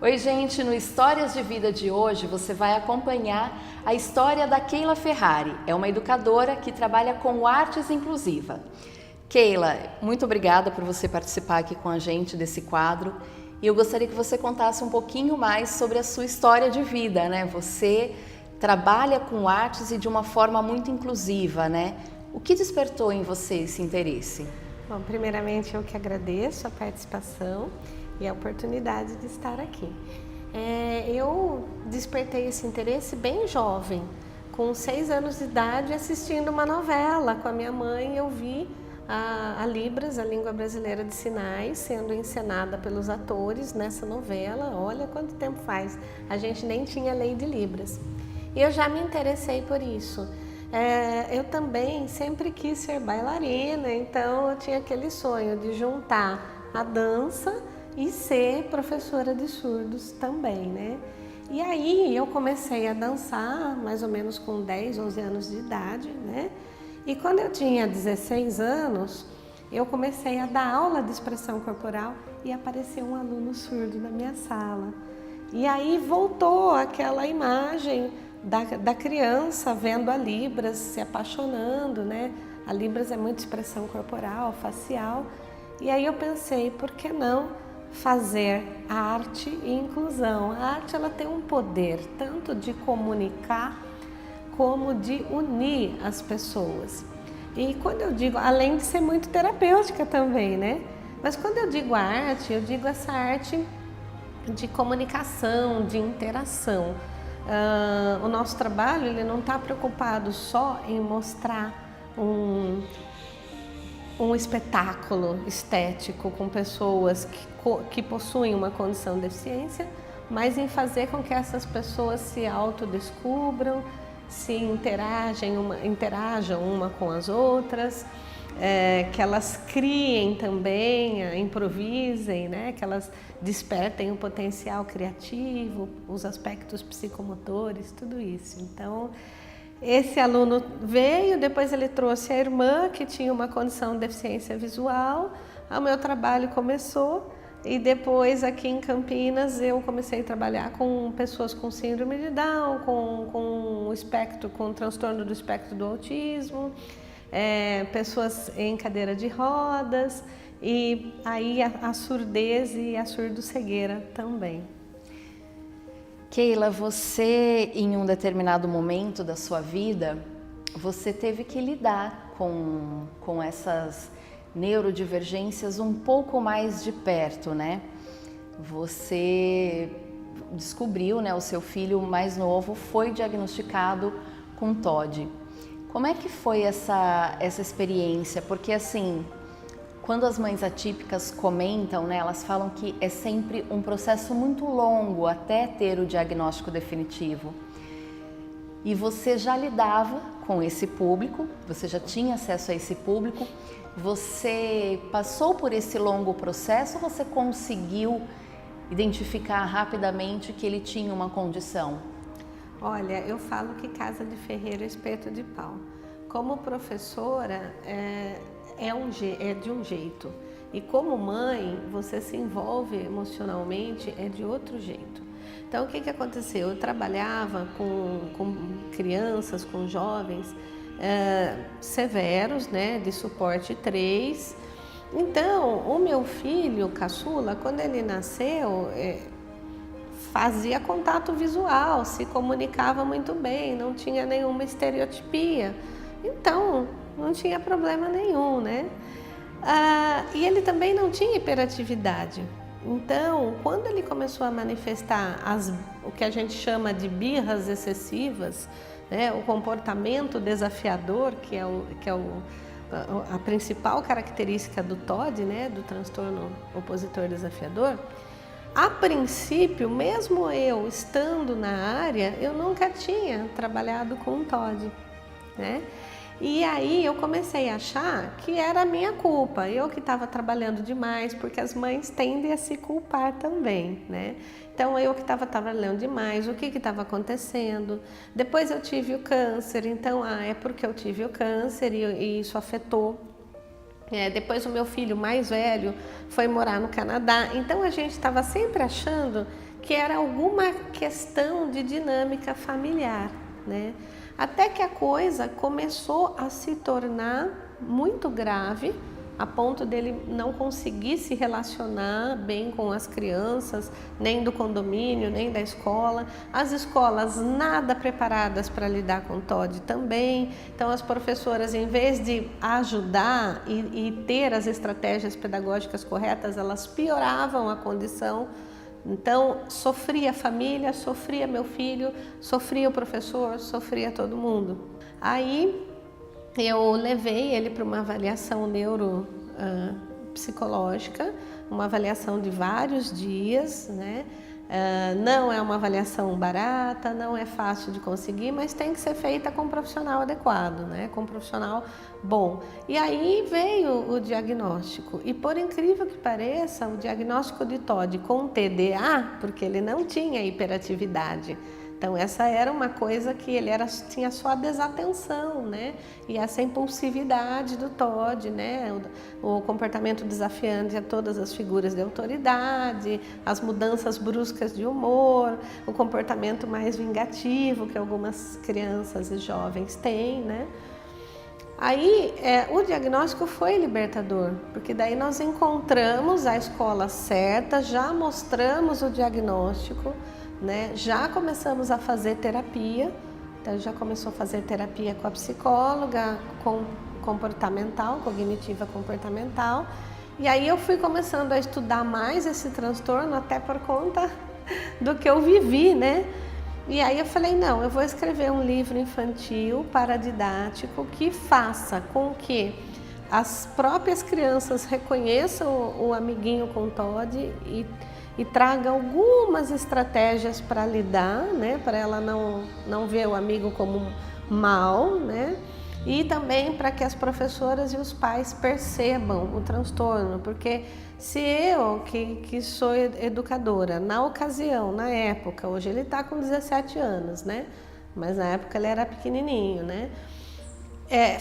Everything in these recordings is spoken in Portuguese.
Oi, gente, no Histórias de Vida de hoje você vai acompanhar a história da Keila Ferrari. É uma educadora que trabalha com artes inclusiva. Keila, muito obrigada por você participar aqui com a gente desse quadro. E eu gostaria que você contasse um pouquinho mais sobre a sua história de vida, né? Você trabalha com artes e de uma forma muito inclusiva, né? O que despertou em você esse interesse? Bom, primeiramente eu que agradeço a participação e a oportunidade de estar aqui. Eu despertei esse interesse bem jovem, com 6 anos de idade, assistindo uma novela com a minha mãe. Eu vi a Libras, a Língua Brasileira de Sinais, sendo encenada pelos atores nessa novela. Olha quanto tempo faz, a gente nem tinha lei de Libras. E eu já me interessei por isso. Eu também sempre quis ser bailarina, então eu tinha aquele sonho de juntar a dança e ser professora de surdos também, né? E aí eu comecei a dançar mais ou menos com 10, 11 anos de idade, né? E quando eu tinha 16 anos, eu comecei a dar aula de expressão corporal e apareceu um aluno surdo na minha sala. E aí voltou aquela imagem da criança vendo a Libras, se apaixonando, né? A Libras é muito expressão corporal, facial. E aí eu pensei, por que não fazer arte e inclusão? A arte, ela tem um poder tanto de comunicar como de unir as pessoas. E quando eu digo, além de ser muito terapêutica também, né? Mas quando eu digo arte, eu digo essa arte de comunicação, de interação. O nosso trabalho, ele não está preocupado só em mostrar um espetáculo estético com pessoas que possuem uma condição de deficiência, mas em fazer com que essas pessoas se autodescubram, se interajam uma com as outras, que elas criem também, improvisem, né? Que elas despertem o potencial criativo, os aspectos psicomotores, tudo isso. Então, esse aluno veio, depois ele trouxe a irmã que tinha uma condição de deficiência visual, o meu trabalho começou e depois aqui em Campinas eu comecei a trabalhar com pessoas com síndrome de Down, com transtorno do espectro do autismo, pessoas em cadeira de rodas e aí a surdez e a surdo-cegueira também. Keila, você em um determinado momento da sua vida, você teve que lidar com essas neurodivergências um pouco mais de perto, né? Você descobriu, né, o seu filho mais novo foi diagnosticado com TOD. Como é que foi essa experiência? Porque assim, quando as mães atípicas comentam, né, elas falam que é sempre um processo muito longo até ter o diagnóstico definitivo. E você já lidava com esse público, você já tinha acesso a esse público, você passou por esse longo processo ou você conseguiu identificar rapidamente que ele tinha uma condição? Olha, eu falo que casa de ferreiro é espeto de pau. Como professora, é de um jeito. E como mãe, você se envolve emocionalmente, é de outro jeito. Então, o que aconteceu? Eu trabalhava com crianças, com jovens severos, né, de suporte 3. Então, o meu filho, caçula, quando ele nasceu, fazia contato visual, se comunicava muito bem, não tinha nenhuma estereotipia. Então, não tinha problema nenhum, né? E ele também não tinha hiperatividade. Então, quando ele começou a manifestar o que a gente chama de birras excessivas, né, o comportamento desafiador, que é a principal característica do TOD, né, do transtorno opositor desafiador, a princípio, mesmo eu estando na área, eu nunca tinha trabalhado com TOD, né? E aí eu comecei a achar que era a minha culpa, eu que estava trabalhando demais, porque as mães tendem a se culpar também, né? Então eu que estava trabalhando demais, o que estava acontecendo? Depois eu tive o câncer, então é porque eu tive o câncer e isso afetou Depois o meu filho mais velho foi morar no Canadá, então a gente estava sempre achando que era alguma questão de dinâmica familiar, né? Até que a coisa começou a se tornar muito grave, a ponto dele não conseguir se relacionar bem com as crianças, nem do condomínio, nem da escola. As escolas nada preparadas para lidar com TOD também. Então as professoras, em vez de ajudar e ter as estratégias pedagógicas corretas, elas pioravam a condição. Então sofria a família, sofria meu filho, sofria o professor, sofria todo mundo. Aí eu levei ele para uma avaliação neuropsicológica, uma avaliação de vários dias, né? Não é uma avaliação barata, não é fácil de conseguir, mas tem que ser feita com um profissional adequado, né? Com um profissional bom. E aí veio o diagnóstico, e por incrível que pareça, o diagnóstico de TOD com TDA, porque ele não tinha hiperatividade. Então essa era uma coisa que ele tinha só a desatenção, né? E essa impulsividade do TOD, né? O comportamento desafiante a todas as figuras de autoridade, as mudanças bruscas de humor, o comportamento mais vingativo que algumas crianças e jovens têm, né? Aí o diagnóstico foi libertador, porque daí nós encontramos a escola certa, já mostramos o diagnóstico, né? Já começamos a fazer terapia, então já começou a fazer terapia com a psicóloga comportamental, cognitiva comportamental, e aí eu fui começando a estudar mais esse transtorno, até por conta do que eu vivi, né? E aí eu falei, não, eu vou escrever um livro infantil paradidático que faça com que as próprias crianças reconheçam o amiguinho com TOD e traga algumas estratégias para lidar, né? Para ela não ver o amigo como mal, né? E também para que as professoras e os pais percebam o transtorno, porque se eu, que sou educadora, na ocasião, na época, hoje ele está com 17 anos, né? Mas na época ele era pequenininho, né?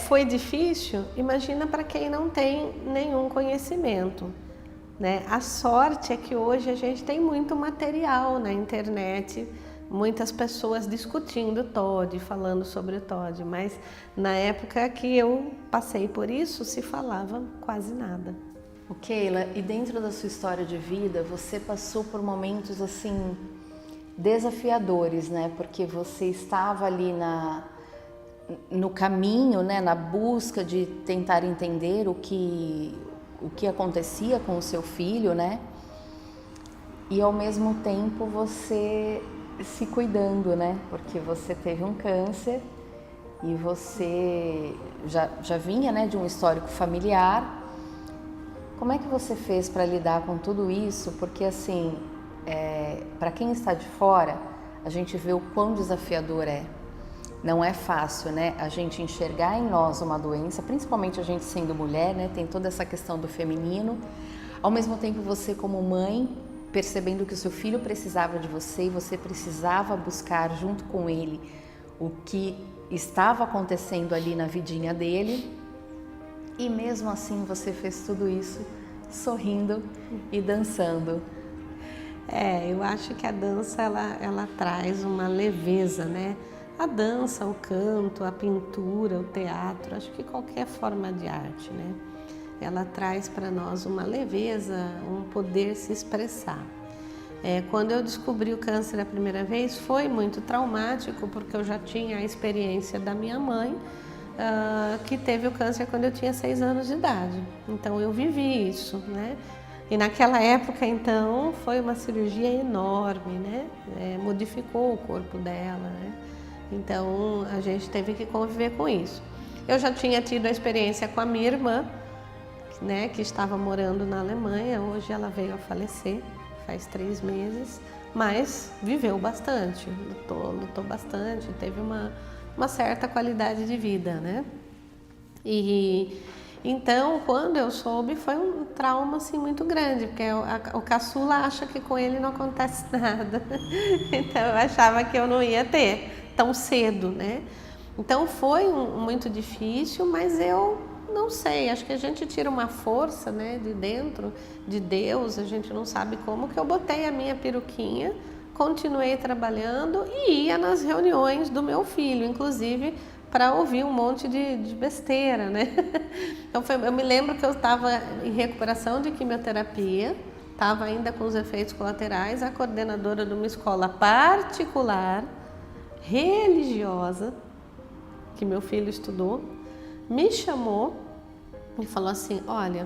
Foi difícil, imagina para quem não tem nenhum conhecimento, né? A sorte é que hoje a gente tem muito material na internet, muitas pessoas discutindo TOD, falando sobre o TOD, mas na época que eu passei por isso, se falava quase nada. Keila, e dentro da sua história de vida, você passou por momentos assim desafiadores, né? Porque você estava ali no caminho, né? Na busca de tentar entender o que acontecia com o seu filho, né? E ao mesmo tempo você se cuidando, né? Porque você teve um câncer e você já vinha, né, de um histórico familiar. Como é que você fez para lidar com tudo isso? Porque assim, para quem está de fora, a gente vê o quão desafiador é. Não é fácil, né? A gente enxergar em nós uma doença, principalmente a gente sendo mulher, né? Tem toda essa questão do feminino. Ao mesmo tempo, você como mãe, percebendo que o seu filho precisava de você e você precisava buscar junto com ele o que estava acontecendo ali na vidinha dele. E mesmo assim, você fez tudo isso sorrindo e dançando. Eu acho que a dança, ela traz uma leveza, né? A dança, o canto, a pintura, o teatro, acho que qualquer forma de arte, né? Ela traz para nós uma leveza, um poder se expressar. Quando eu descobri o câncer a primeira vez, foi muito traumático, porque eu já tinha a experiência da minha mãe, que teve o câncer quando eu tinha 6 anos de idade. Então eu vivi isso, né? E naquela época, então, foi uma cirurgia enorme, né? Modificou o corpo dela, né? Então, a gente teve que conviver com isso. Eu já tinha tido a experiência com a minha irmã, né, que estava morando na Alemanha. Hoje ela veio a falecer, faz 3 meses, mas viveu bastante, lutou bastante, teve uma certa qualidade de vida, né? E então, quando eu soube, foi um trauma assim muito grande, porque o caçula acha que com ele não acontece nada. Então, eu achava que eu não ia ter tão cedo, né? Então foi muito difícil, mas eu não sei, acho que a gente tira uma força, né, de dentro de Deus, a gente não sabe como, que eu botei a minha peruquinha, continuei trabalhando e ia nas reuniões do meu filho, inclusive para ouvir um monte de besteira, né? Então eu me lembro que eu estava em recuperação de quimioterapia, estava ainda com os efeitos colaterais, a coordenadora de uma escola particular, religiosa, que meu filho estudou, me chamou e falou assim: olha,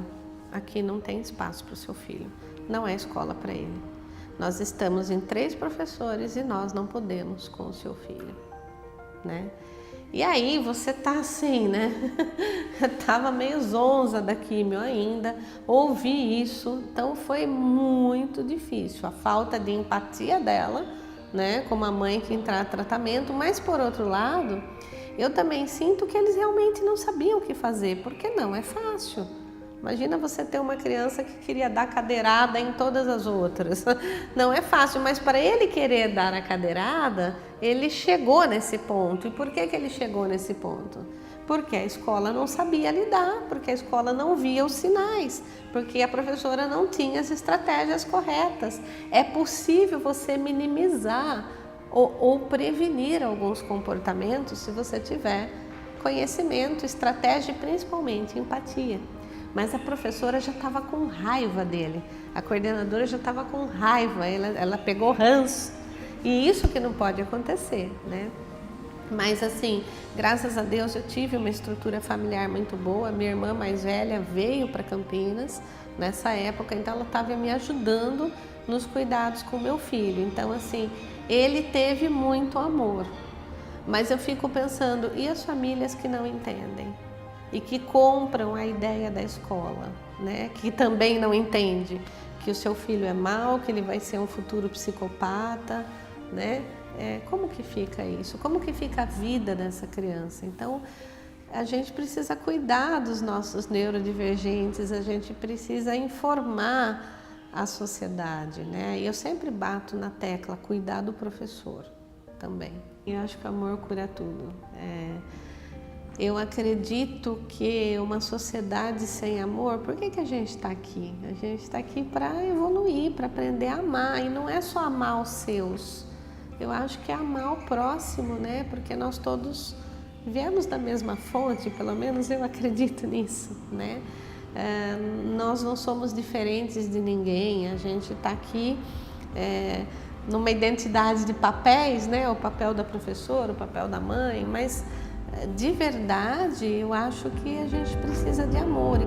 aqui não tem espaço para o seu filho, não é escola para ele. Nós estamos em 3 professores e nós não podemos com o seu filho, né? E aí você tá assim, né? Tava meio zonza da quimio ainda, ouvi isso, então foi muito difícil. A falta de empatia dela, né? Como a mãe que entrar em tratamento, mas por outro lado, eu também sinto que eles realmente não sabiam o que fazer, porque não é fácil. Imagina você ter uma criança que queria dar cadeirada em todas as outras. Não é fácil, mas para ele querer dar a cadeirada, ele chegou nesse ponto. E por que ele chegou nesse ponto? Porque a escola não sabia lidar, porque a escola não via os sinais, porque a professora não tinha as estratégias corretas. É possível você minimizar ou prevenir alguns comportamentos se você tiver conhecimento, estratégia e principalmente empatia. Mas a professora já estava com raiva dele, a coordenadora já estava com raiva, ela pegou ranço, e isso que não pode acontecer, né? Mas assim, graças a Deus eu tive uma estrutura familiar muito boa, minha irmã mais velha veio para Campinas nessa época, então ela estava me ajudando nos cuidados com meu filho, então assim, ele teve muito amor, mas eu fico pensando, e as famílias que não entendem? E que compram a ideia da escola, né? Que também não entende que o seu filho é mau, que ele vai ser um futuro psicopata, né? Como que fica isso? Como que fica a vida dessa criança? Então, a gente precisa cuidar dos nossos neurodivergentes, a gente precisa informar a sociedade, né? E eu sempre bato na tecla, cuidar do professor também. Eu acho que o amor cura tudo. Eu acredito que uma sociedade sem amor, por que a gente está aqui? A gente está aqui para evoluir, para aprender a amar, e não é só amar os seus. Eu acho que é amar o próximo, né? Porque nós todos viemos da mesma fonte, pelo menos eu acredito nisso, né? Nós não somos diferentes de ninguém, a gente está aqui numa identidade de papéis, né? O papel da professora, o papel da mãe, mas de verdade, eu acho que a gente precisa de amor.